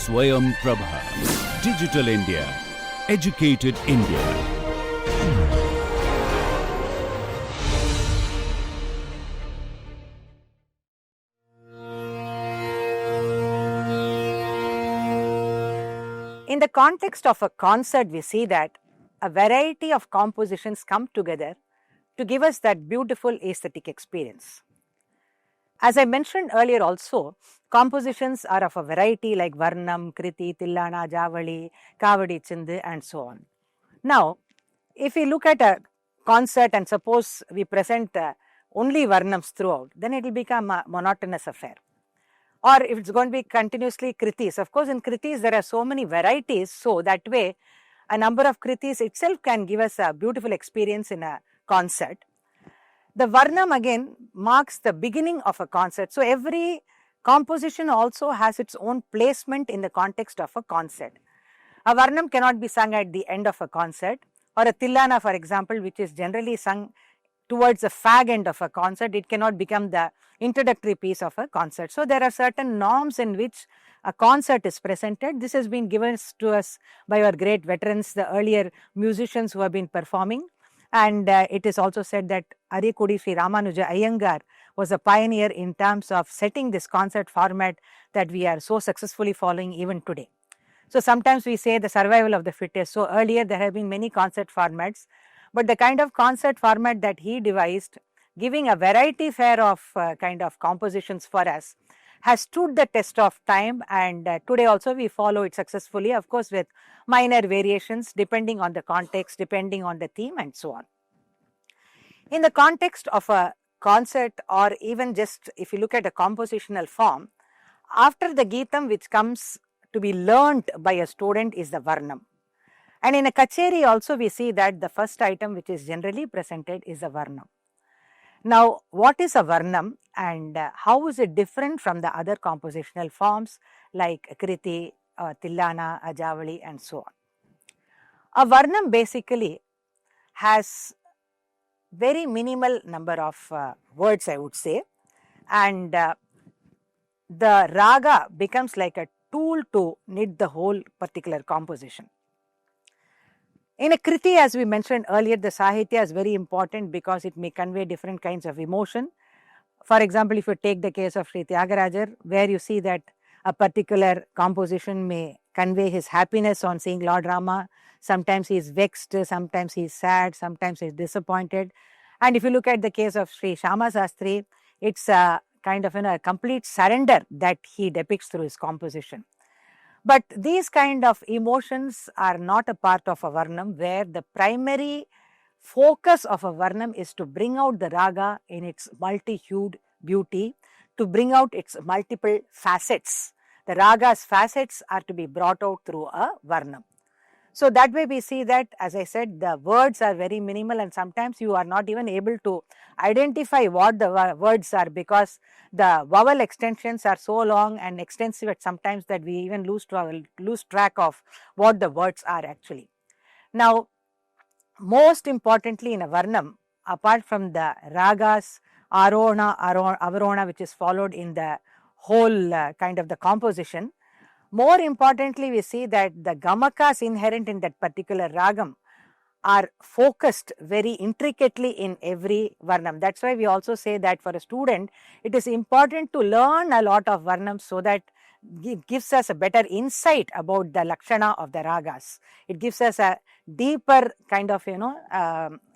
Swayam Prabha. Digital India. Educated India. In the context of a concert, we see that a variety of compositions come together to give us that beautiful aesthetic experience. As I mentioned earlier also, compositions are of a variety like Varnam, Kriti, Tillana, Javali, Kavadi, Chindu and so on. Now, if we look at a concert and suppose we present only Varnams throughout, then it will become a monotonous affair. Or if it's going to be continuously Kritis, of course in Kritis there are so many varieties, so that way a number of Kritis itself can give us a beautiful experience in a concert. The Varnam again marks the beginning of a concert, so every composition also has its own placement in the context of a concert. A Varnam cannot be sung at the end of a concert, or a Tillana for example, which is generally sung towards the fag end of a concert, it cannot become the introductory piece of a concert. So there are certain norms in which a concert is presented. This has been given to us by our great veterans, the earlier musicians who have been performing. And it is also said that Arikudi Sri Ramanuja Iyengar was a pioneer in terms of setting this concert format that we are so successfully following even today. So sometimes we say the survival of the fittest. So earlier there have been many concert formats, but the kind of concert format that he devised, giving a variety fair of kind of compositions for us, has stood the test of time, and today also we follow it successfully, of course with minor variations depending on the context, depending on the theme and so on. In the context of a concert, or even just if you look at a compositional form, after the Geetam which comes to be learnt by a student is the Varnam. And in a Kacheri also we see that the first item which is generally presented is a Varnam. Now, what is a Varnam and how is it different from the other compositional forms like Kriti, Tillana, Ajavali and so on? A Varnam basically has very minimal number of words, I would say, and the raga becomes like a tool to knit the whole particular composition. In a Kriti, as we mentioned earlier, the Sahitya is very important because it may convey different kinds of emotion. For example, if you take the case of Sri Tyagarajar, where you see that a particular composition may convey his happiness on seeing Lord Rama, sometimes he is vexed, sometimes he is sad, sometimes he is disappointed. And if you look at the case of Sri Shama Sastri, it's a kind of a complete surrender that he depicts through his composition. But these kind of emotions are not a part of a Varnam, where the primary focus of a Varnam is to bring out the raga in its multi-hued beauty, to bring out its multiple facets. The raga's facets are to be brought out through a Varnam. So that way we see that, as I said, the words are very minimal, and sometimes you are not even able to identify what the words are because the vowel extensions are so long and extensive at sometimes that we even lose track of what the words are actually. Now, most importantly in a Varnam, apart from the ragas, Arona, Avarona, which is followed in the whole kind of the composition, more importantly we see that the gamakas inherent in that particular ragam are focused very intricately in every Varnam. That's why we also say that for a student it is important to learn a lot of Varnams so that it gives us a better insight about the Lakshana of the ragas. It gives us a deeper kind of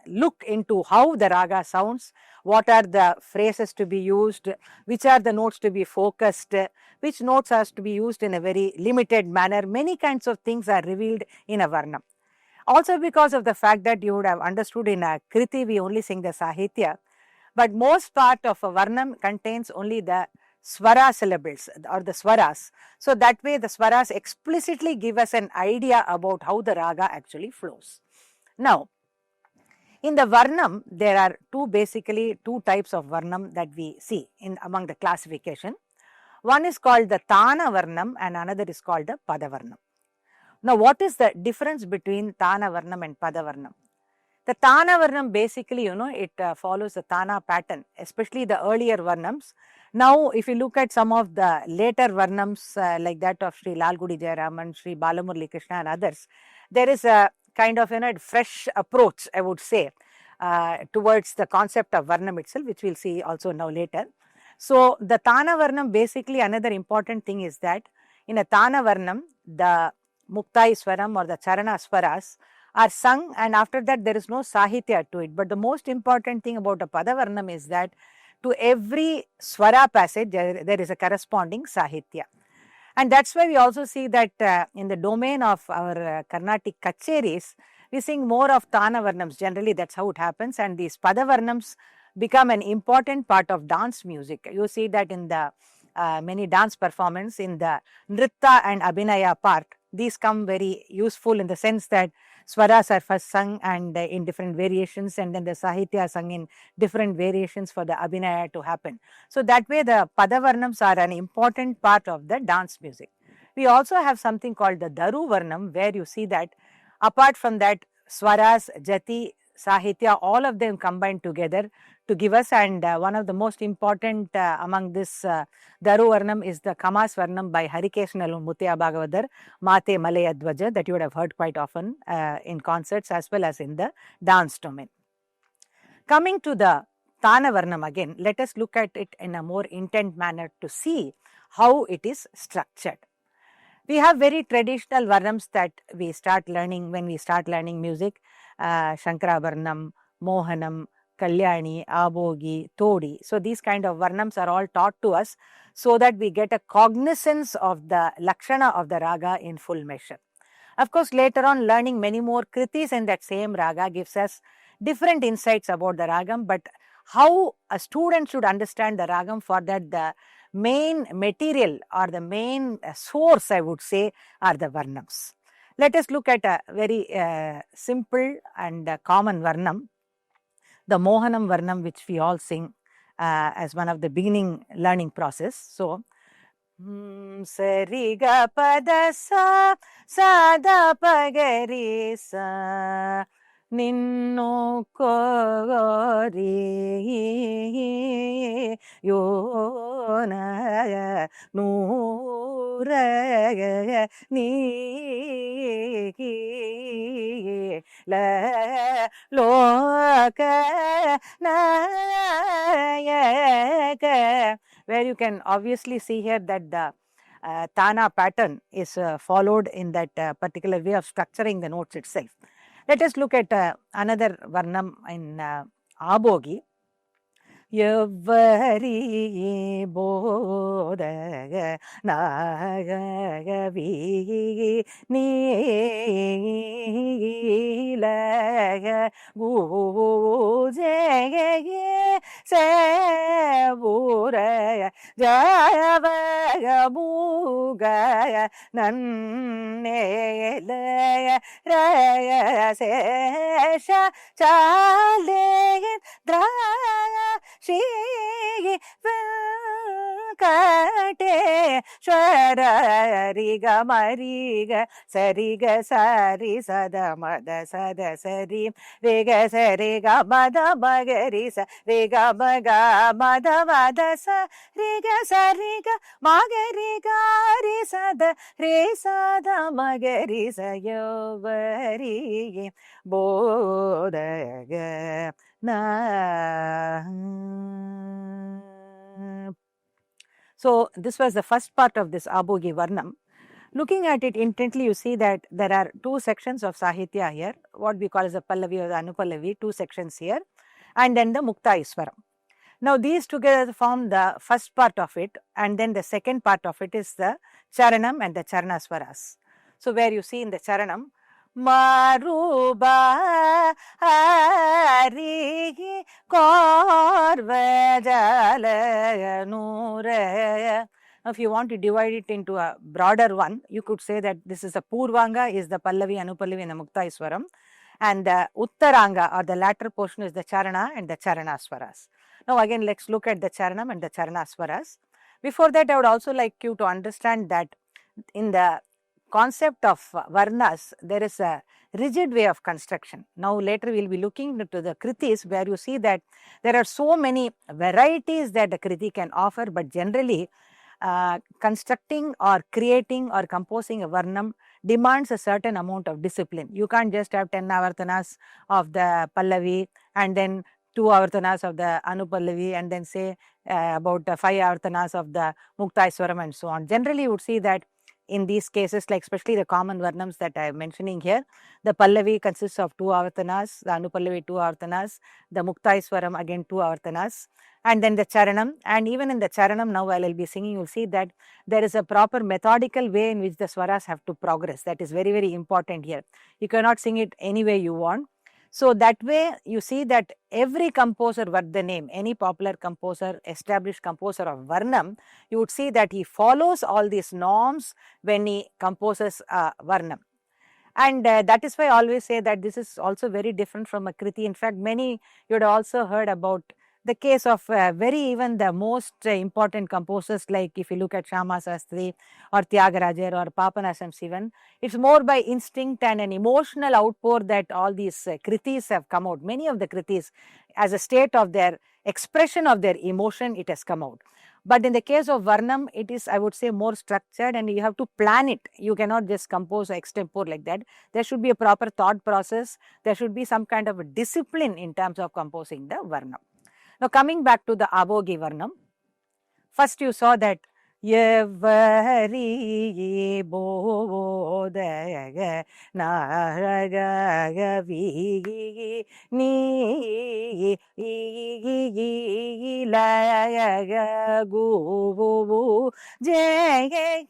look into how the raga sounds, what are the phrases to be used, which are the notes to be focused, which notes are to be used in a very limited manner. Many kinds of things are revealed in a Varnam. Also because of the fact that you would have understood in a Kriti we only sing the Sahitya, but most part of a Varnam contains only the Swara syllables or the Swaras. So that way the Swaras explicitly give us an idea about how the raga actually flows. Now, in the Varnam, there are basically two types of Varnam that we see among the classification. One is called the Tana Varnam and another is called the Pada Varnam. Now, what is the difference between Tana Varnam and Pada Varnam? The Tana Varnam basically, it follows the Tana pattern, especially the earlier Varnams. Now, if you look at some of the later Varnams like that of Sri Lalgudi Jayaraman, Sri Balamurali Krishna and others, there is a kind of fresh approach, I would say, towards the concept of Varnam itself, which we will see also now later. So, the Tana Varnam, basically another important thing is that in a Tana Varnam, the Muktai Swaram or the Charana Swaras are sung, and after that there is no Sahitya to it. But the most important thing about a Pada Varnam is that to every Swara passage there is a corresponding Sahitya. And that's why we also see that in the domain of our Carnatic Kacheris, we sing more of Tana Varnams. Generally, that's how it happens, and these Pada Varnams become an important part of dance music. You see that in the many dance performance, in the Nritta and Abhinaya part, these come very useful in the sense that Swaras are first sung and in different variations, and then the Sahitya are sung in different variations for the Abhinaya to happen. So, that way the Pada Varnams are an important part of the dance music. We also have something called the Daru Varnam, where you see that apart from that, Swaras, Jati, Sahitya, all of them combined together to give us, and one of the most important among this Daru Varnam is the Kamas Varnam by Harikeshanallu Muttiya Bhagavathar, Mate Malaya Dvaja, that you would have heard quite often in concerts as well as in the dance domain. Coming to the Tana Varnam again, let us look at it in a more intent manner to see how it is structured. We have very traditional Varnams that we start learning when we start learning music, Shankara Varnam, Mohanam, Kalyani, Abogi, Todi. So, these kind of Varnams are all taught to us so that we get a cognizance of the Lakshana of the Raga in full measure. Of course, later on learning many more Kritis in that same Raga gives us different insights about the Ragam, but how a student should understand the Ragam, for that the main material or the main source, I would say, are the Varnams. Let us look at a very simple and common Varnam, the Mohanam Varnam, which we all sing as one of the beginning learning process. So, Sari ga pada sa, sa da pa ga re sa, ninnu kori yona nura ni la loka nayaka, where you can obviously see here that the Tana pattern is followed in that particular way of structuring the notes itself. Let us look at another Varnam in Abogi. Yavari bodha nagavi nila guje sevura javaga buga nannela raya sesha chale draya Shri Venkate Shwara Riga Mariga Sariga Sari Sada Mada Sada Sari Riga Sariga Mada Magarisa Riga Maga Mada Mada Sa Riga Sariga Magariga Risada Risada Magarisa Yovari Bodaga Na. So, this was the first part of this Abogi Varnam. Looking at it intently, you see that there are two sections of Sahitya here, what we call as the Pallavi or the Anupallavi, two sections here, and then the Mukta Iswaram. Now, these together form the first part of it, and then the second part of it is the Charanam and the Charanaswaras. So, where you see in the Charanam, Maruba Hari Korva Jala Nure. Now, if you want to divide it into a broader one, you could say that this is the Purvanga is the Pallavi, Anupallavi and the Mukta Iswaram, and the Uttaranga or the latter portion is the Charana and the Charanaswaras. Now, again let us look at the Charanam and the Charanaswaras. Before that, I would also like you to understand that in the concept of varnas, there is a rigid way of construction. Now later we will be looking into the kritis, where you see that there are so many varieties that the kriti can offer, but generally constructing or creating or composing a varnam demands a certain amount of discipline. You can't just have 10 avartanas of the Pallavi and then 2 avartanas of the Anupallavi and then say about 5 avartanas of the Muktaiswaram and so on. Generally you would see that in these cases, like especially the common varnams that I am mentioning here, the Pallavi consists of 2 avartanas, the Anupallavi 2 avartanas, the Muktaiswaram again 2 avartanas, and then the Charanam. And even in the Charanam now while I will be singing, you will see that there is a proper methodical way in which the swaras have to progress. That is very, very important here. You cannot sing it any way you want. So that way you see that every composer worth the name, any popular composer, established composer of Varnam, you would see that he follows all these norms when he composes Varnam. And that is why I always say that this is also very different from a Kriti. In fact, many you would also heard about the case of even the most important composers, like if you look at Shama Sastri or Tyagarajar or Papanasam Sivan, it's more by instinct and an emotional outpour that all these kritis have come out. Many of the kritis, as a state of their expression of their emotion, it has come out. But in the case of Varnam, it is, I would say, more structured and you have to plan it. You cannot just compose extempore like that. There should be a proper thought process. There should be some kind of a discipline in terms of composing the Varnam. Now coming back to the Abhogi Varnam, first you saw that Yevari Bodhaga Naraga Vi Ni Laga Gu Jay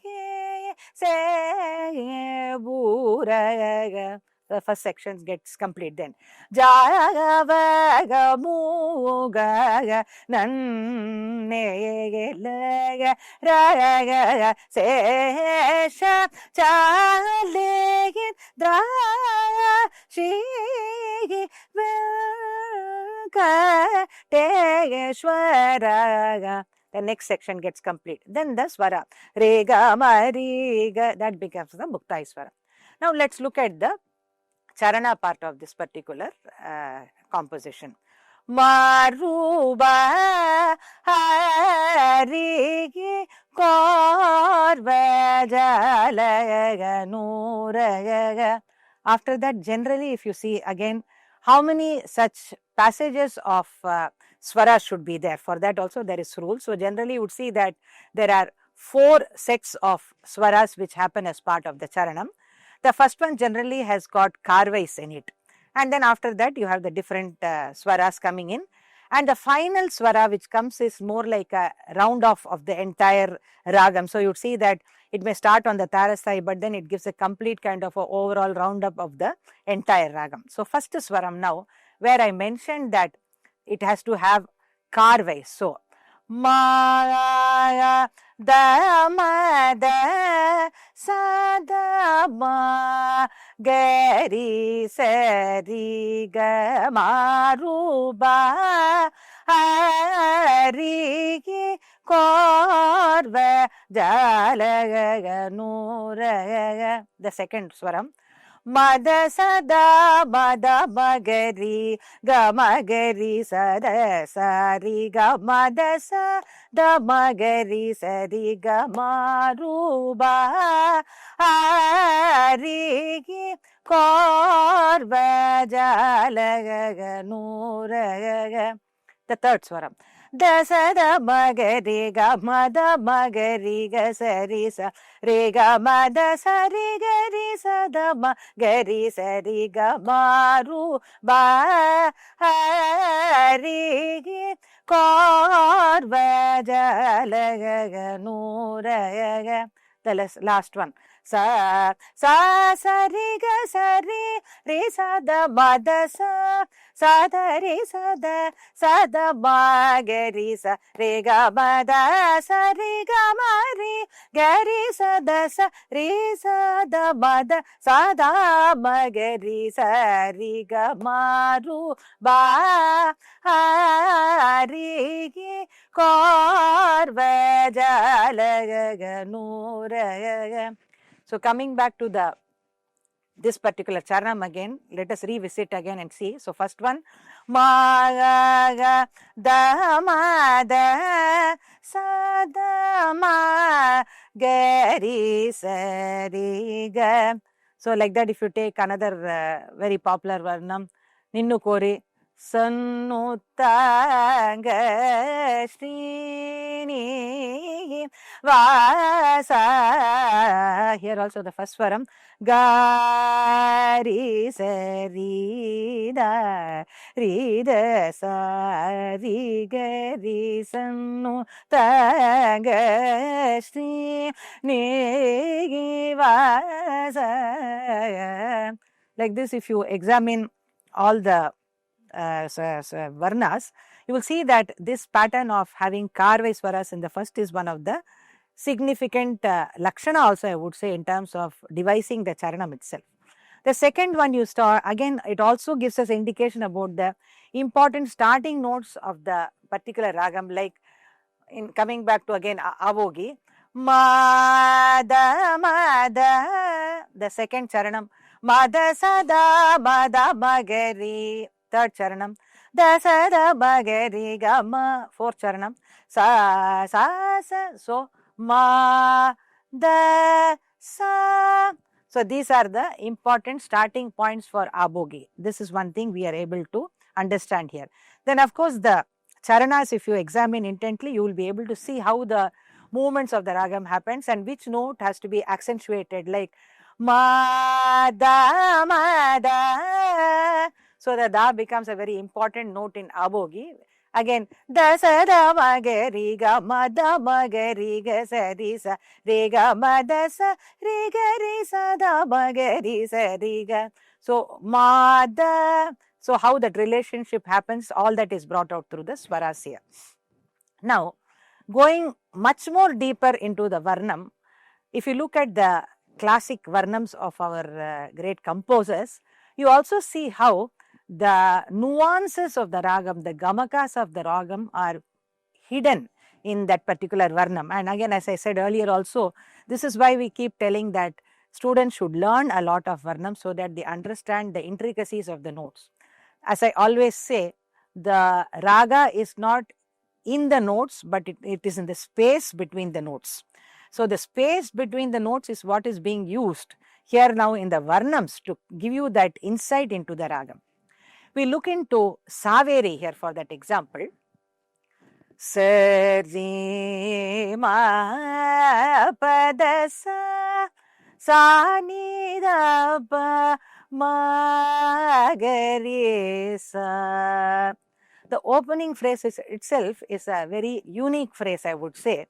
Se Buraga. The first section gets complete then. Javaga Muga Nannelega Raga Sesha Chalegin Draya Shigi Venkateshwaraga. The next section gets complete. Then the Swara. Rega Mariga. That becomes the Muktaiswara. Now let's look at the Charana part of this particular composition. Maruba Harigi Korvajalaga Nuraga. After that, generally, if you see again, how many such passages of swaras should be there? For that also there is rule. So generally you would see that there are 4 sets of swaras which happen as part of the Charanam. The first one generally has got karvais in it, and then after that you have the different swaras coming in, and the final swara which comes is more like a round off of the entire ragam. So you would see that it may start on the tarasthai, but then it gives a complete kind of a overall roundup of the entire ragam. So first swaram now, where I mentioned that it has to have karvais. So Maya da ma da sa da ma gari sa ri ga ma ru ba hari ki kor va jala ga nu ra. The second swaram. Mada sada mada magari ga magari sada sari ga mada sada magari sari ga maruba hari ki korva jala ga nura. The third swaram. Da sa da ma ga re ga ma da sa re sa re ga ma da sa re ga re sa da ma ga re sa re ga ma ru ba ha re gi kor va ja la ga nu ra ga. The last one. Sa sa sa re ga sa re sa da ma da sa da re sa da ma ga re sa re ga ma da sa re ga ma re ga re sa da ma da sa da ma ga re sa re ga ma ru ba ha re gi kor va ja la ga nu ra ga. So coming back to this particular charanam again, let us revisit again and see. So first one, ma ga ga da ma da sa da ma ga ri sa ri ga. So like that, if you take another very popular varnam, ninnu kori sannutanga srini vasa. Here also the first varam, ga ri sa ri da sa ri ga ri sannutanga srini vasa. Like this, if you examine all the varnas, you will see that this pattern of having karvai swaras in the first is one of the significant lakshana also, I would say, in terms of devising the charanam itself. The second one you saw, again it also gives us indication about the important starting notes of the particular ragam, like in coming back to again avogi, ma da, the second charanam, ma da sa da ma ga ri, third charanam, da sa da ma ga ri ga ma, fourth charanam, sa sa. So ma da sa. So these are the important starting points for abogi. This is one thing we are able to understand here. Then of course the charanas, if you examine intently, you will be able to see how the movements of the ragam happens and which note has to be accentuated, like ma da ma da. So the da becomes a very important note in abogi. Again, da sa da ma ga ri ga ma da ma ga ri ga sa re ga ma da sa re ga ri sa da ma ga ri sa re ga. So ma da. So how that relationship happens, all that is brought out through the swaras here. Now, going much more deeper into the varnam, if you look at the classic varnams of our great composers, you also see how the nuances of the ragam, the gamakas of the ragam are hidden in that particular varnam. And again, as I said earlier also, this is why we keep telling that students should learn a lot of varnam so that they understand the intricacies of the notes. As I always say, the raga is not in the notes, but it is in the space between the notes. So the space between the notes is what is being used here now in the varnams to give you that insight into the ragam. We look into Saveri here for that example. Sa ri ma pa da sa ni da pa ma ga ri sa. The opening phrase itself is a very unique phrase, I would say.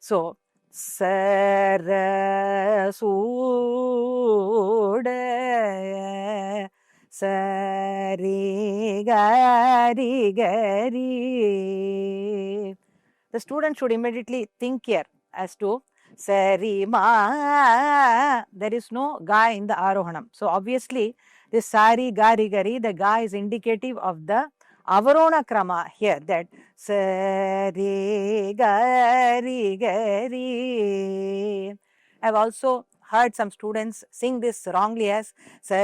So, sa ra su da sa ri ga ri ga ri. The student should immediately think here as to sa ri ma. There is no ga in the arohanam. So obviously this sa ri ga ri ga ri, the ga is indicative of the avarona krama here, that sa ri ga ri ga ri. I have also heard some students sing this wrongly as sa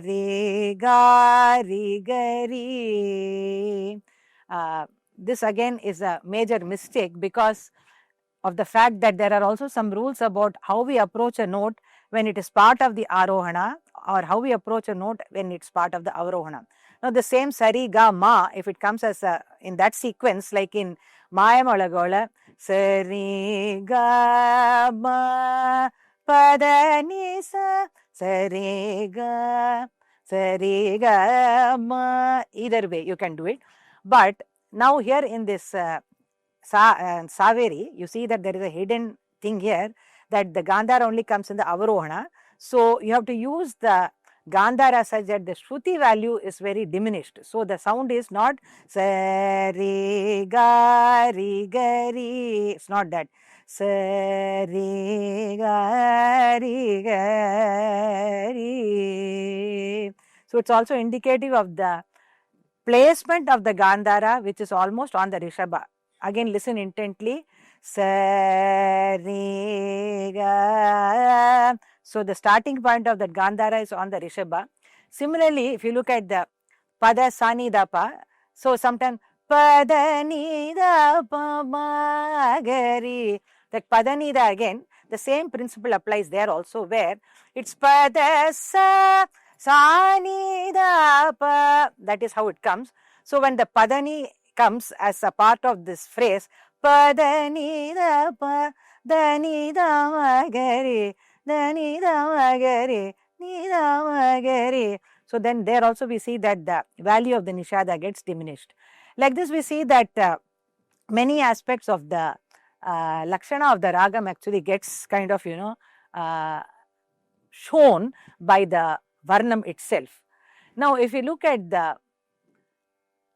ri ga ri ga ri. This again is a major mistake because of the fact that there are also some rules about how we approach a note when it is part of the arohana or how we approach a note when it's part of the avarohana. Now the same sari ga ma, if it comes as in that sequence, like in Mayamalagola, sari ga ma pada ni sa, sari ga ma, either way you can do it. But now here in this Saveri, you see that there is a hidden thing here, that the Gandhara only comes in the Avarohana. So you have to use the Gandhara such that the Shruti value is very diminished. So the sound is not sa ri ga ri ga ri. It's not that. Sa ri ga ri ga ri. So it's also indicative of the placement of the Gandhara, which is almost on the Rishabha. Again, listen intently. Sa ri ga So the starting point of that Gandhara is on the Rishabha. Similarly, if you look at the Pada Sani Dapa, so sometimes Pada Nida Magari, that Pada Nida again, the same principle applies there also, where it's Pada Sa Sani Dapa, that is how it comes. So when the Padani comes as a part of this phrase, Padani Dapa, Dani Damagari, Dani Damagari, Nidamagari. So then there also we see that the value of the Nishada gets diminished. Like this we see that many aspects of the Lakshana of the Ragam actually gets kind of shown by the Varnam itself. Now if you look at the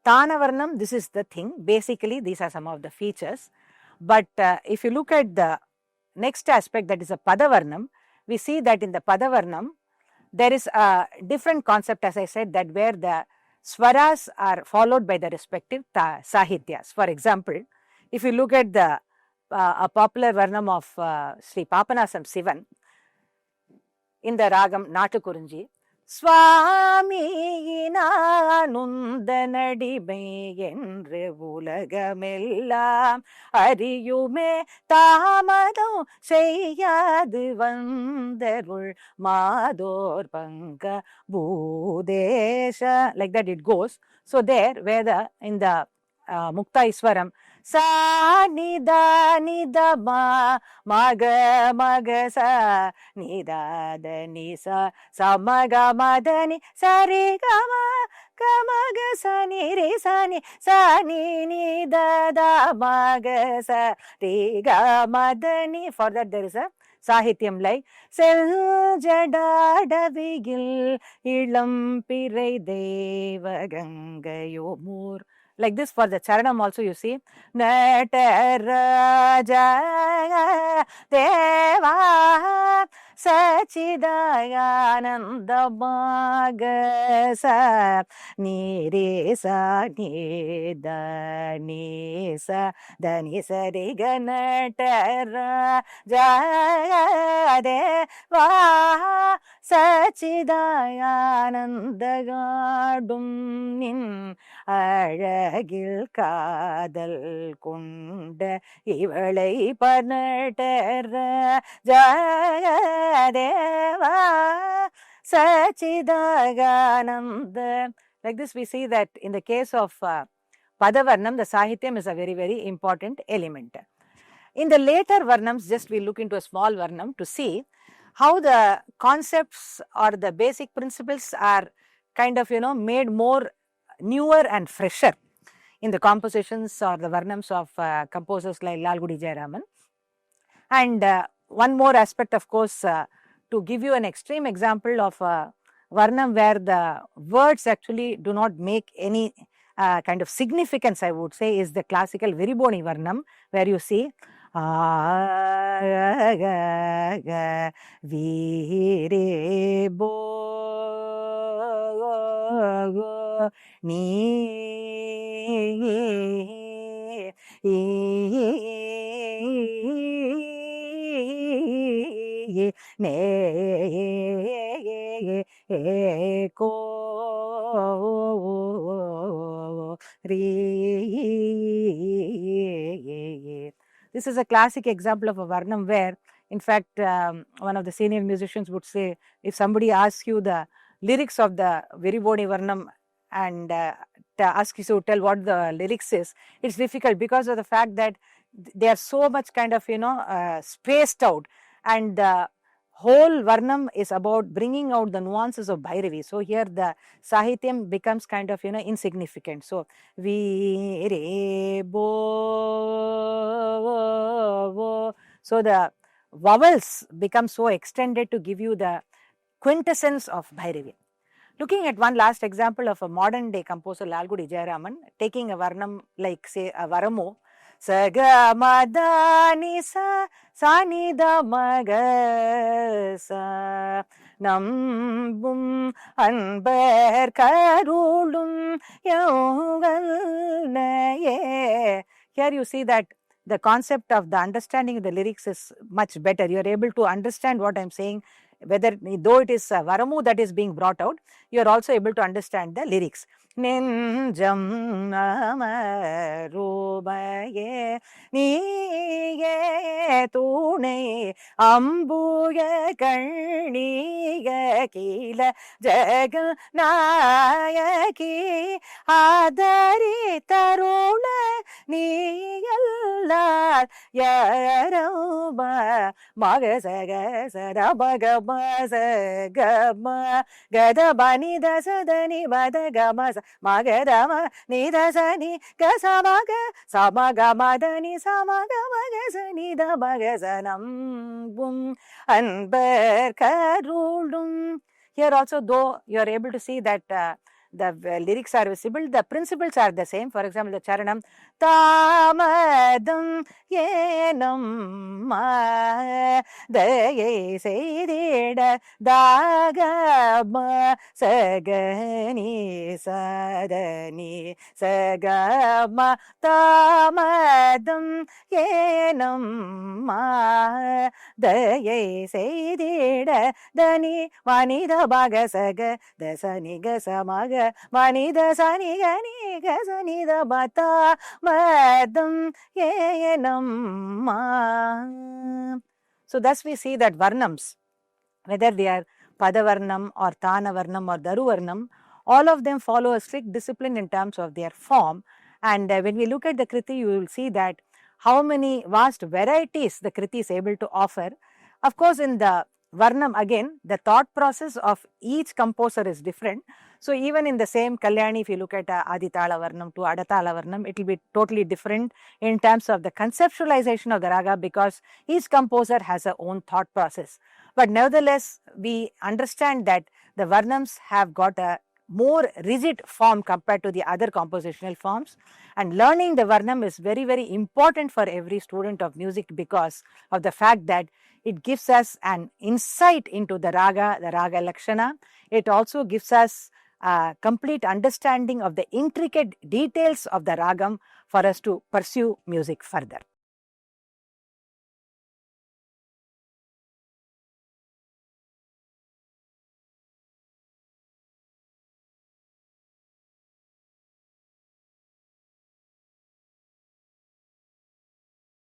Tana Varnam, this is the thing. Basically these are some of the features. But if you look at the next aspect, that is a Pada Varnam, we see that in the Pada Varnam there is a different concept, as I said, that where the swaras are followed by the respective sahityas. For example, if you look at the a popular Varnam of Sri Papanasam Sivan in the Ragam Natakurunji, Swami Nanundanadibai Endre Ulagamellam Ariyume Tamadam Seyyadu Vandarul Mador Panka Budesha, like that it goes. So there where the in the Mukta Iswaram Sa Nida Nida Maga Maga Sa Nida Nisa Samaga Madani Sari Gama Kamaga Sani Re Sani Sani Nida Da Maga Sa Riga Madani. For that there is a Sahityam like Seljadadavigil Ilam Pirai Deva Gangayomur. Like this for the Charanam also you see Nataraja Deva Sachidayananda Magasa Nirisa Nida Nisa Danisa Riganatara Deva Sachidayananda Gadum Nin அழகில் காதல் கொண்ட இவளை பனட்டர ஜகதேவா சச்சிதானந்த. Like this we see that in the case of Padavarnam, the Sahityam is a very, very important element. In the later Varnams, just we look into a small Varnam to see how the concepts or the basic principles are kind of made more newer and fresher in the compositions or the Varnams of composers like Lalgudi Jayaraman. And one more aspect, of course, to give you an extreme example of Varnam where the words actually do not make any kind of significance, I would say, is the classical Viriboni Varnam, where you see Virebo Ni Ne Ko Ri. This is a classic example of a Varnam where, in fact, one of the senior musicians would say, if somebody asks you the lyrics of the Viriboni Varnam and asks you to tell what the lyrics is, it's difficult because of the fact that they are so much kind of spaced out, and the whole Varnam is about bringing out the nuances of Bhairavi. So here the Sahityam becomes kind of insignificant. So Vi Re Bo. So the vowels become so extended to give you the quintessence of Bhairavi. Looking at one last example of a modern day composer, Lalgudi Jayaraman, taking a Varnam like say a Varamo, Saga Madani Sa Sanida Magasa Nambum Anber Karulum Yogalnaye. Here you see that the concept of the understanding of the lyrics is much better. You are able to understand what I am saying whether though it is Varamu that is being brought out, you are also able to understand the lyrics. Nenjam namarubaye niye tunai ambuya karniya kila jaganayaki adari taruna niyallar yaramba magasaga sadabagama sagama gadabani dasadani badagama magadama nidasani gasamaga samagamadani samagamagasani dabagasanam bum anbar karulum. Here also, though you are able to see that the lyrics are visible, the principles are the same. For example, the charanam tamadam yenam ma daye seidida dagama sagani sadani sagama tamadam yenam ma daye seidida dani vanida bagasaga dasani gasamaga manida sani gani gasani da bata madam yenam ma. So thus we see that varnams, whether they are Padavarnam or Tanavarnam or Daruvarnam, all of them follow a strict discipline in terms of their form. And when we look at the Kriti, you will see that how many vast varieties the Kriti is able to offer. Of course, in the Varnam again, the thought process of each composer is different. So even in the same Kalyani, if you look at Aditala Varnam to Adatala Varnam, it will be totally different in terms of the conceptualization of the raga, because each composer has a own thought process. But nevertheless, we understand that the Varnams have got a more rigid form compared to the other compositional forms, and learning the Varnam is very, very important for every student of music because of the fact that it gives us an insight into the raga lakshana. It also gives us a complete understanding of the intricate details of the ragam for us to pursue music further.